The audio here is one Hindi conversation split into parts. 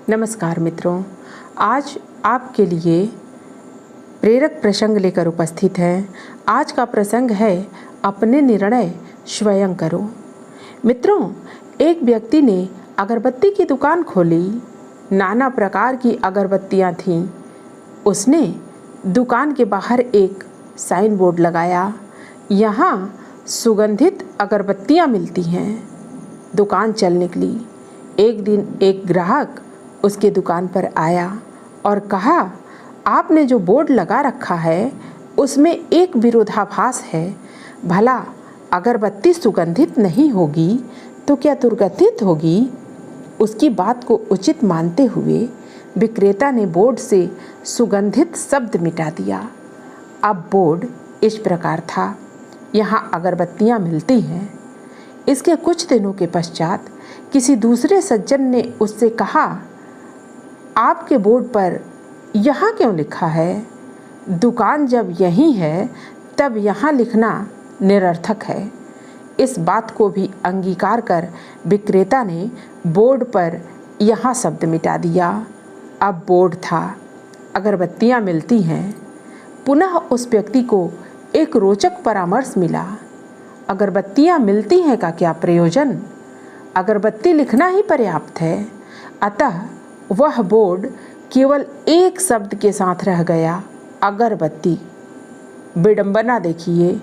नमस्कार मित्रों, आज आपके लिए प्रेरक प्रसंग लेकर उपस्थित हैं। आज का प्रसंग है अपने निर्णय स्वयं करो। मित्रों, एक व्यक्ति ने अगरबत्ती की दुकान खोली। नाना प्रकार की अगरबत्तियां थीं। उसने दुकान के बाहर एक साइन बोर्ड लगाया, यहाँ सुगंधित अगरबत्तियां मिलती हैं। दुकान चल निकली। एक दिन एक ग्राहक उसके दुकान पर आया और कहा, आपने जो बोर्ड लगा रखा है उसमें एक विरोधाभास है। भला अगरबत्ती सुगंधित नहीं होगी तो क्या दुर्गंधित होगी? उसकी बात को उचित मानते हुए विक्रेता ने बोर्ड से सुगंधित शब्द मिटा दिया। अब बोर्ड इस प्रकार था, यहाँ अगरबत्तियाँ मिलती हैं। इसके कुछ दिनों के पश्चात किसी दूसरे सज्जन ने उससे कहा, आपके बोर्ड पर यहाँ क्यों लिखा है? दुकान जब यहीं है तब यहाँ लिखना निरर्थक है। इस बात को भी अंगीकार कर विक्रेता ने बोर्ड पर यहाँ शब्द मिटा दिया। अब बोर्ड था, अगरबत्तियाँ मिलती हैं। पुनः उस व्यक्ति को एक रोचक परामर्श मिला। अगरबत्तियाँ मिलती हैं का क्या प्रयोजन? अगरबत्ती लिखना ही पर्याप्त है। अतः वह बोर्ड केवल एक शब्द के साथ रह गया, अगरबत्ती। विडंबना देखिए,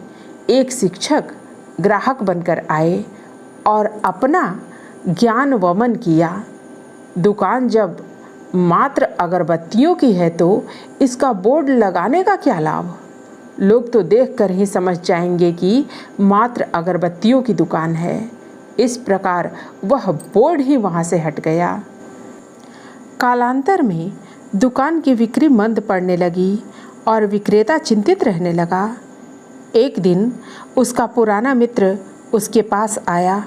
एक शिक्षक ग्राहक बनकर आए और अपना ज्ञान वमन किया। दुकान जब मात्र अगरबत्तियों की है तो इसका बोर्ड लगाने का क्या लाभ? लोग तो देखकर ही समझ जाएंगे कि मात्र अगरबत्तियों की दुकान है। इस प्रकार वह बोर्ड ही वहाँ से हट गया। कालांतर में दुकान की बिक्री मंद पड़ने लगी और विक्रेता चिंतित रहने लगा। एक दिन उसका पुराना मित्र उसके पास आया।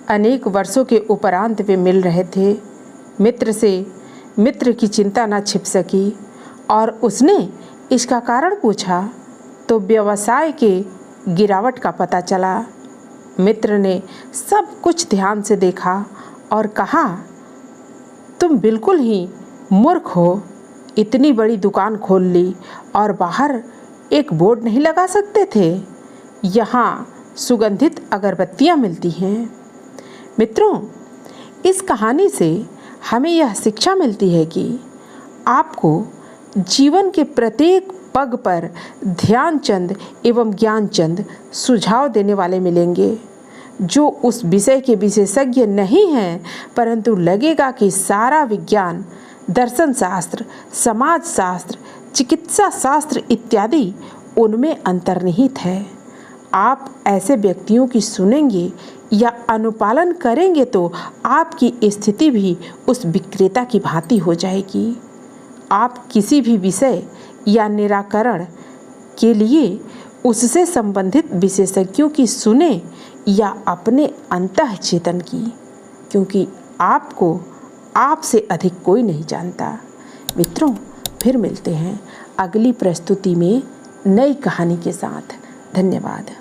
अनेक वर्षों के उपरांत वे मिल रहे थे। मित्र से मित्र की चिंता न छिप सकी और उसने इसका कारण पूछा तो व्यवसाय के गिरावट का पता चला। मित्र ने सब कुछ ध्यान से देखा और कहा, तुम बिल्कुल ही मूर्ख हो। इतनी बड़ी दुकान खोल ली और बाहर एक बोर्ड नहीं लगा सकते थे? यहाँ सुगंधित अगरबत्तियाँ मिलती हैं। मित्रों, इस कहानी से हमें यह शिक्षा मिलती है कि आपको जीवन के प्रत्येक पग पर ध्यानचंद एवं ज्ञानचंद सुझाव देने वाले मिलेंगे, जो उस विषय के विशेषज्ञ नहीं हैं, परंतु लगेगा कि सारा विज्ञान, दर्शन शास्त्र, समाज शास्त्र, चिकित्सा शास्त्र इत्यादि उनमें अंतर्निहित है। आप ऐसे व्यक्तियों की सुनेंगे या अनुपालन करेंगे तो आपकी स्थिति भी उस विक्रेता की भांति हो जाएगी। आप किसी भी विषय या निराकरण के लिए उससे संबंधित विशेषज्ञों की सुने या अपने अंतःचेतन की, क्योंकि आपको आपसे अधिक कोई नहीं जानता। मित्रों, फिर मिलते हैं अगली प्रस्तुति में नई कहानी के साथ। धन्यवाद।